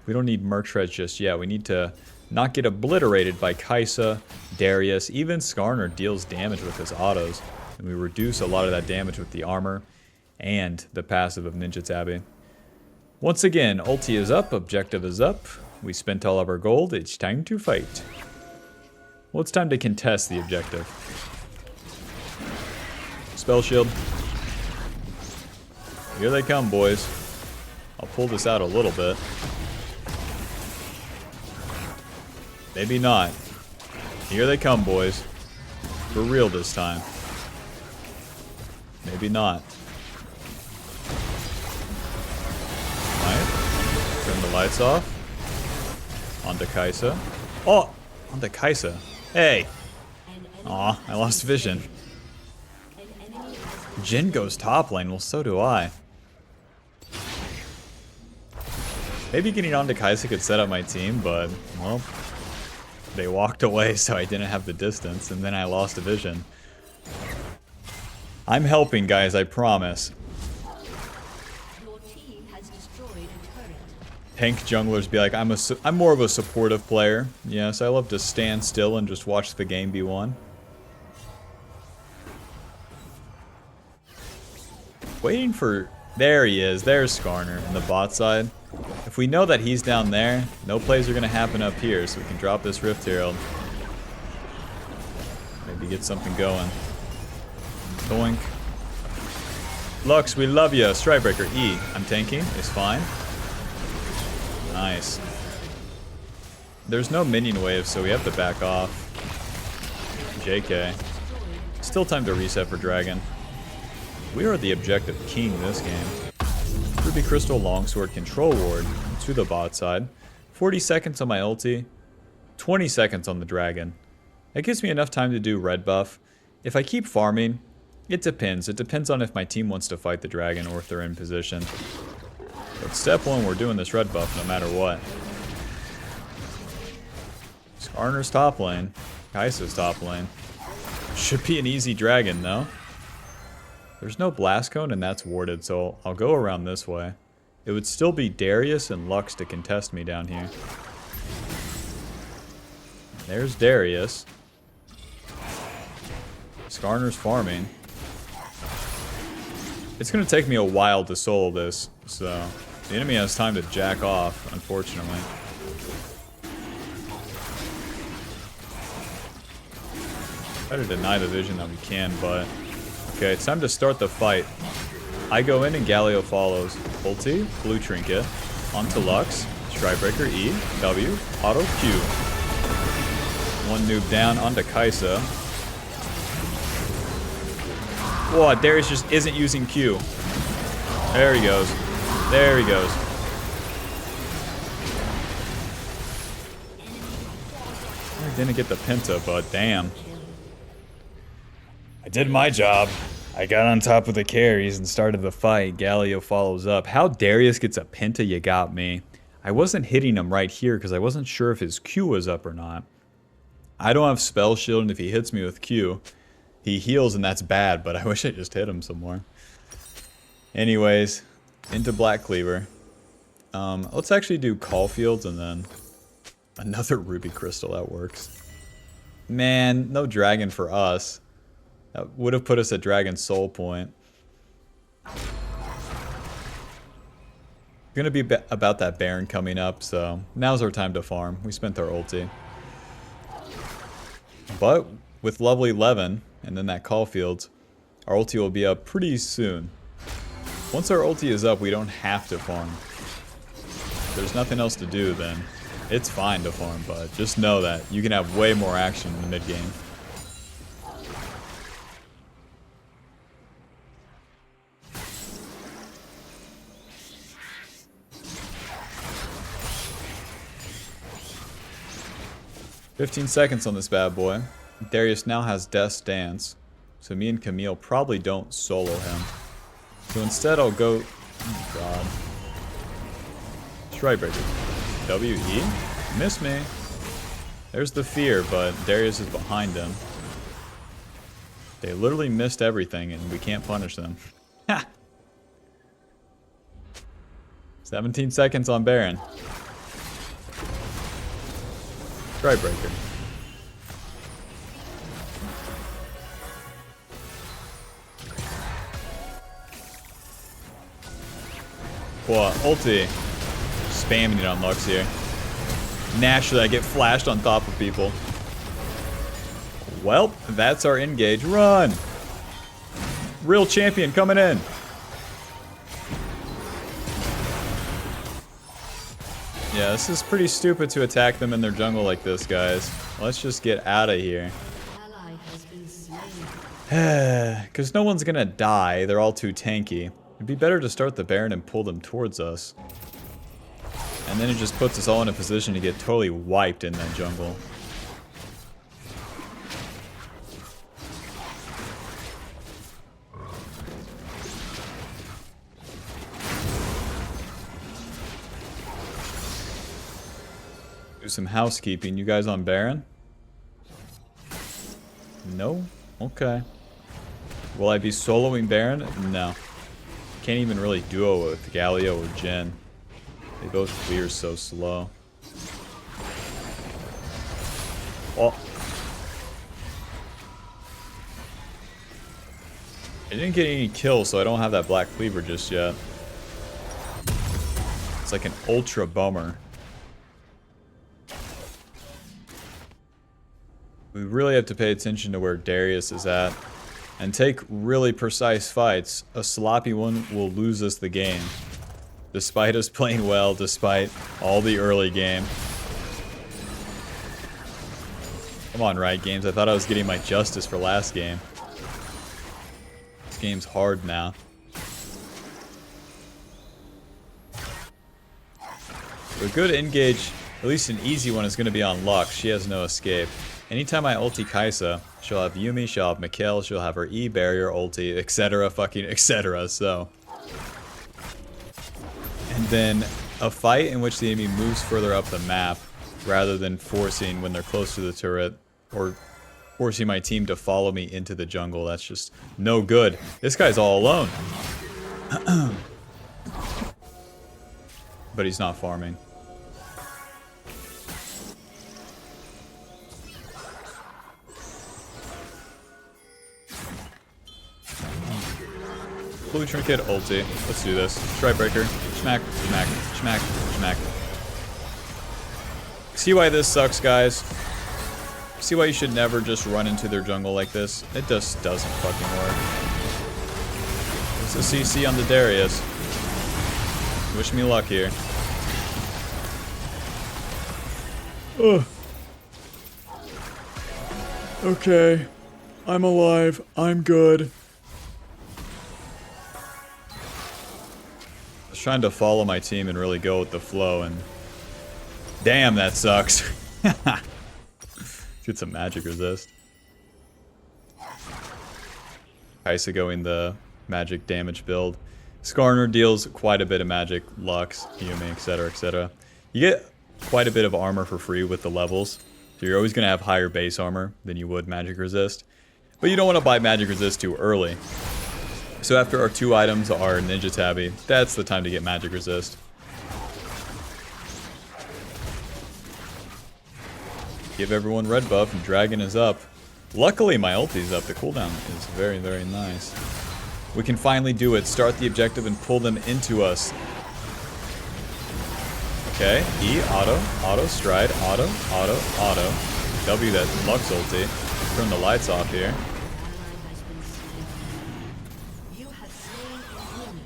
We don't need Merc Treads just yet. We need to not get obliterated by Kai'Sa, Darius. Even Skarner deals damage with his autos. And we reduce a lot of that damage with the armor and the passive of Ninja Tabby. Once again, ulti is up, objective is up. We spent all of our gold. It's time to fight. Well, it's time to contest the objective. Spell shield. Here they come, boys. I'll pull this out a little bit. Maybe not. Here they come, boys. For real this time. Maybe not. Alright. Turn the lights off. On to Kaisa. Oh! On to Kaisa. Hey! Aw, I lost vision. Jhin goes top lane. Well, so do I. Maybe getting onto Kaisa could set up my team, but, well, they walked away, so I didn't have the distance, and then I lost a vision. I'm helping, guys, I promise. Your team has destroyed a turret. Tank junglers be like, I'm more of a supportive player. Yes, I love to stand still and just watch the game be won. Waiting for... There he is. There's Skarner on the bot side. If we know that he's down there, no plays are going to happen up here, so we can drop this Rift Herald. Maybe get something going. Doink. Lux, we love you. Stridebreaker E. I'm tanking. It's fine. Nice. There's no minion wave, so we have to back off. JK. Still time to reset for Dragon. We are the objective king this game. Ruby Crystal Longsword Control Ward to the bot side. 40 seconds on my ulti. 20 seconds on the Dragon. That gives me enough time to do red buff. If I keep farming, it depends. It depends on if my team wants to fight the Dragon or if they're in position. But step one, we're doing this red buff no matter what. Skarner's top lane. Kai'Sa's top lane. Should be an easy Dragon, no? There's no blast cone and that's warded, so I'll go around this way. It would still be Darius and Lux to contest me down here. There's Darius. Skarner's farming. It's going to take me a while to solo this, so the enemy has time to jack off, unfortunately. Try to deny the vision that we can, but... Okay, it's time to start the fight. I go in and Galio follows. Ulti, blue trinket, onto Lux, Stridebreaker E, W, auto Q. One noob down onto Kaisa. Whoa, Darius just isn't using Q. There he goes. There he goes. I didn't get the penta, but damn. I did my job. I got on top of the carries and started the fight. Galio follows up. How Darius gets a penta, you got me. I wasn't hitting him right here because I wasn't sure if his Q was up or not. I don't have spell shield, and if he hits me with Q, he heals and that's bad, but I wish I just hit him some more. Anyways, into Black Cleaver. Let's actually do Caulfields and then another Ruby Crystal. That works. Man, no Dragon for us. That would have put us at Dragon Soul Point. Gonna be about that Baron coming up, so now's our time to farm. We spent our ulti. But with level 11 and then that Caulfields, our ulti will be up pretty soon. Once our ulti is up, we don't have to farm. If there's nothing else to do, then it's fine to farm, but just know that you can have way more action in the mid game. "15 seconds on this bad boy. Darius now has Death's Dance, so me and Camille probably don't solo him. So instead I'll go... Oh god. Stridebreaker. W-E? Miss me. There's the fear, but Darius is behind him. They literally missed everything and we can't punish them. Ha! 17 seconds on Baron. Stridebreaker. What? Ulti. Spamming it on Lux here. Naturally, I get flashed on top of people. Well, that's our engage. Run! Real champion coming in. Yeah, this is pretty stupid to attack them in their jungle like this, guys. Let's just get out of here. Ally has been slain. Because no one's gonna die. They're all too tanky. It'd be better to start the Baron and pull them towards us. And then it just puts us all in a position to get totally wiped in that jungle. Do some housekeeping. You guys on Baron? No? Okay. Will I be soloing Baron? No. Can't even really duo with Galio or Jhin. They both clear so slow. Oh. I didn't get any kills, so I don't have that Black Cleaver just yet. It's like an ultra bummer. We really have to pay attention to where Darius is at and take really precise fights. A sloppy one will lose us the game. Despite us playing well, despite all the early game. Come on, Riot Games. I thought I was getting my justice for last game. This game's hard now. A good engage, at least an easy one, is going to be on Lux. She has no escape. Anytime I ulti Kai'Sa, she'll have Yuumi, she'll have Mikhail, she'll have her E barrier ulti, etc. fucking etc. So. And then a fight in which the enemy moves further up the map rather than forcing when they're close to the turret or forcing my team to follow me into the jungle. That's just no good. This guy's all alone. But he's not farming. Blue Trinket ulti. Let's do this. Stridebreaker. Smack, smack, smack, smack. See why this sucks, guys? See why you should never just run into their jungle like this? It just doesn't fucking work. It's a CC on the Darius. Wish me luck here. Ugh. Okay. I'm alive. I'm good. Trying to follow my team and really go with the flow, and damn, that sucks. Get some magic resist. Kai'Sa going the magic damage build. Skarner deals quite a bit of magic, Lux, Yuumi, etc, etc. You get quite a bit of armor for free with the levels, so you're always going to have higher base armor than you would magic resist. But you don't want to buy magic resist too early. So after our 2 items are Ninja Tabby, that's the time to get magic resist. Give everyone red buff, and Dragon is up. Luckily my ulti's up, the cooldown is very, very nice. We can finally do it, start the objective and pull them into us. Okay, E, auto, stride, auto, W that Lux ulti. Turn the lights off here.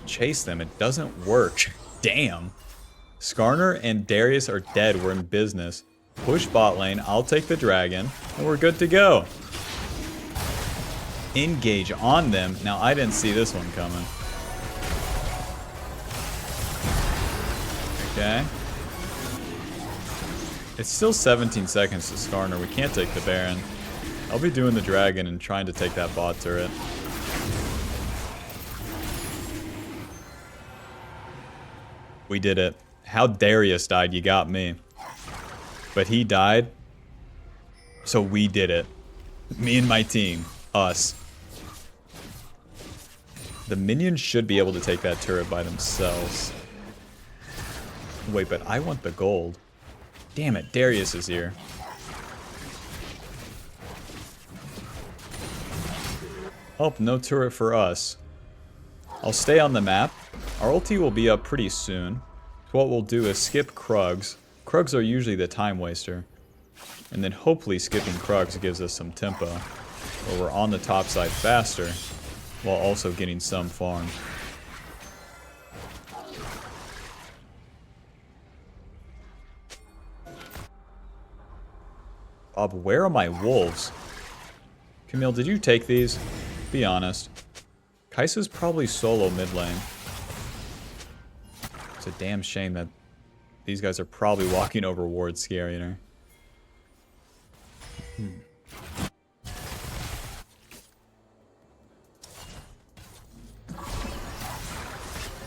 Chase them, it doesn't work. Damn. Skarner and Darius are dead, we're in business. Push bot lane, I'll take the dragon, and we're good to go. Engage on them. Now I didn't see this one coming. Okay. It's still 17 seconds to Skarner, we can't take the Baron. I'll be doing the dragon and trying to take that bot turret. We did it. How Darius died, you got me. But he died, so we did it. Me and my team. Us. The minions should be able to take that turret by themselves. Wait, but I want the gold. Damn it, Darius is here. Oh, no turret for us. I'll stay on the map. Our ulti will be up pretty soon. So what we'll do is skip Krugs. Krugs are usually the time waster. And then hopefully skipping Krugs gives us some tempo. Where we're on the top side faster, while also getting some farm. Bob, where are my wolves? Camille, did you take these? Be honest. Kai'Sa's probably solo mid lane. It's a damn shame that these guys are probably walking over wards scaring her.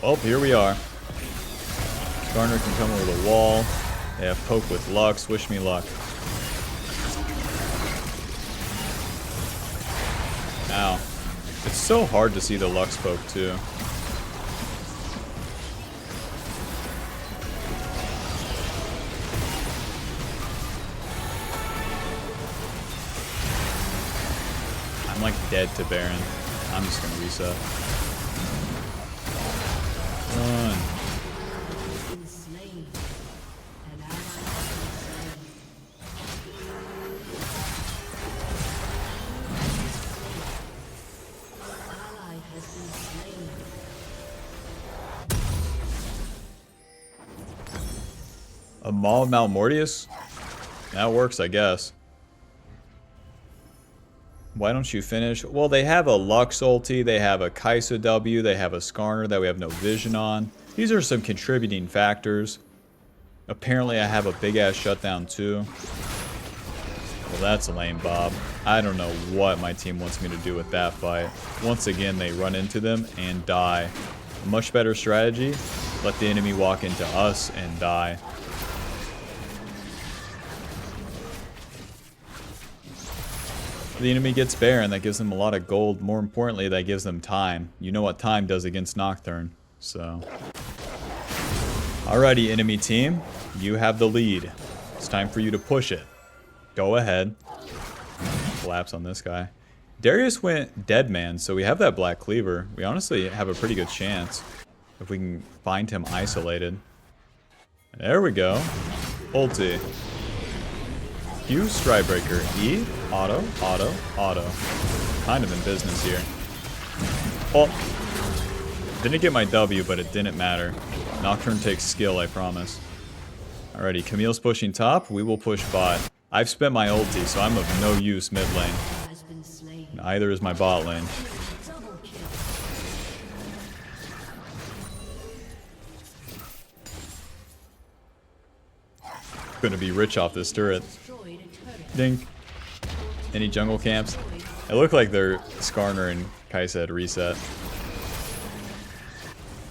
Well, here we are. Skarner can come over the wall. They have poke with Lux. Wish me luck. Ow. It's so hard to see the Lux poke, too. I'm like dead to Baron. I'm just gonna reset. Run. A Maul Malmortius? That works, I guess. Why don't you finish? Well, they have a Lux ulti, they have a Kai'Sa W, they have a Skarner that we have no vision on. These are some contributing factors. Apparently I have a big-ass shutdown too. Well, that's lame, Bob. I don't know what my team wants me to do with that fight. Once again, they run into them and die. A much better strategy, let the enemy walk into us and die. The enemy gets Baron, that gives them a lot of gold. More importantly, that gives them time. You know what time does against Nocturne, so. Alrighty, enemy team, you have the lead. It's time for you to push it. Go ahead. Collapse on this guy. Darius went dead man, so we have that Black Cleaver. We honestly have a pretty good chance if we can find him isolated. There we go. Ulti. Q, Stridebreaker, E, auto, auto, auto. Kind of in business here. Oh, didn't get my W, but it didn't matter. Nocturne takes skill, I promise. Alrighty, Camille's pushing top. We will push bot. I've spent my ulti, so I'm of no use mid lane. Neither is my bot lane. Gonna be rich off this turret. Dink. Any jungle camps? It looked like their Skarner and Kai'Sa had reset.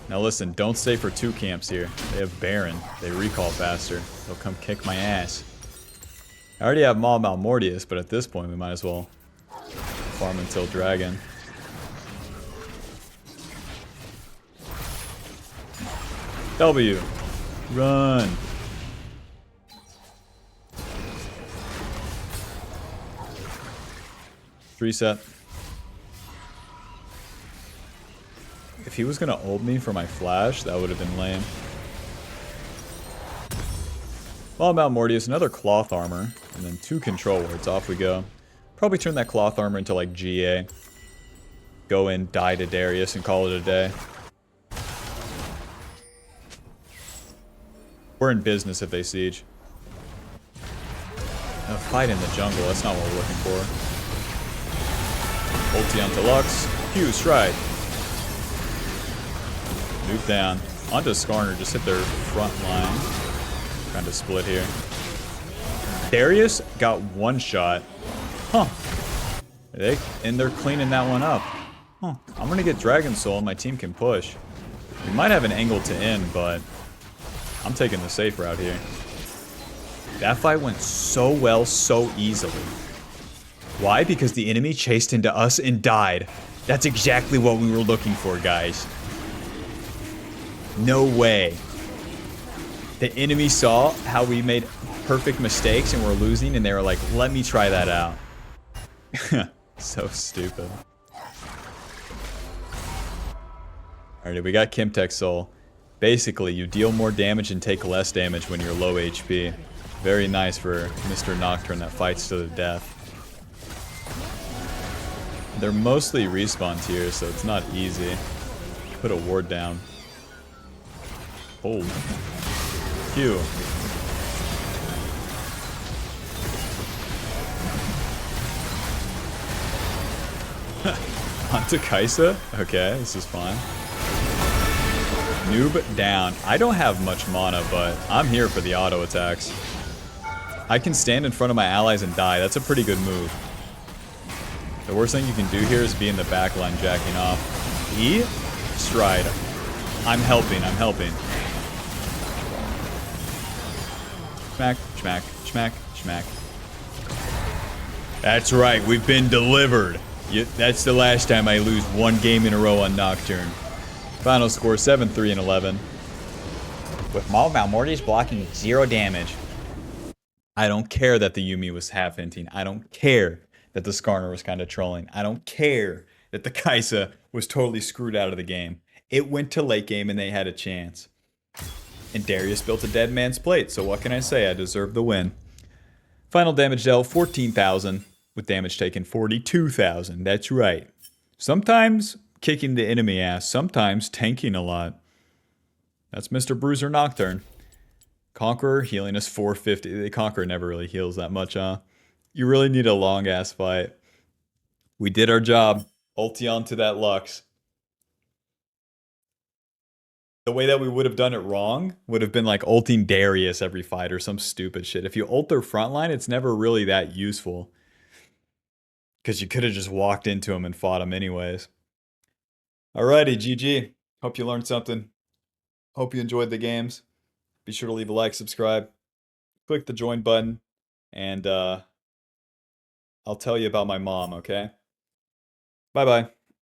Now listen, don't stay for 2 camps here. They have Baron. They recall faster. They'll come kick my ass. I already have Maul Malmortius, but at this point we might as well farm until Dragon. W. Run. Reset. If he was gonna ult me for my flash, that would have been lame. All about Mortius, another cloth armor, and then 2 control wards. Off we go. Probably turn that cloth armor into like GA. Go in, die to Darius, and call it a day. We're in business if they siege. A fight in the jungle, that's not what we're looking for. Ulti onto Lux. Q, stride. Nuke down. Onto Skarner, just hit their front line. Trying to split here. Darius got 1 shot. Huh. And they're cleaning that one up. Huh. I'm gonna get Dragon Soul and my team can push. We might have an angle to end, but I'm taking the safe route here. That fight went so well, so easily. Why? Because the enemy chased into us and died. That's exactly what we were looking for, guys. No way. The enemy saw how we made perfect mistakes and we're losing, and they were like, let me try that out. So stupid. Alright, we got Kimtech Soul. Basically, you deal more damage and take less damage when you're low HP. Very nice for Mr. Nocturne that fights to the death. They're mostly respawn tiers, so it's not easy. Put a ward down. Oh. Q. Onto Kaisa? Okay, this is fine. Noob down. I don't have much mana, but I'm here for the auto attacks. I can stand in front of my allies and die. That's a pretty good move. The worst thing you can do here is be in the back line jacking off. E? Stride. I'm helping, I'm helping. Schmack, schmack, schmack, schmack. That's right, we've been delivered. That's the last time I lose one game in a row on Nocturne. Final score 7-3 and 11. With Maul Valmorti's blocking 0 damage. I don't care that the Yuumi was half hinting. I don't care that the Skarner was kind of trolling. I don't care that the Kaisa was totally screwed out of the game. It went to late game and they had a chance. And Darius built a dead man's plate, so what can I say? I deserve the win. Final damage dealt 14,000, with damage taken 42,000. That's right. Sometimes kicking the enemy ass, sometimes tanking a lot. That's Mr. Bruiser Nocturne. Conqueror healing us 450. The Conqueror never really heals that much, huh? You really need a long ass fight. We did our job. Ulti onto that Lux. The way that we would have done it wrong would have been like ulting Darius every fight or some stupid shit. If you ult their frontline, it's never really that useful. Because you could have just walked into him and fought him anyways. Alrighty, GG. Hope you learned something. Hope you enjoyed the games. Be sure to leave a like, subscribe, click the join button, and I'll tell you about my mom, okay? Bye-bye.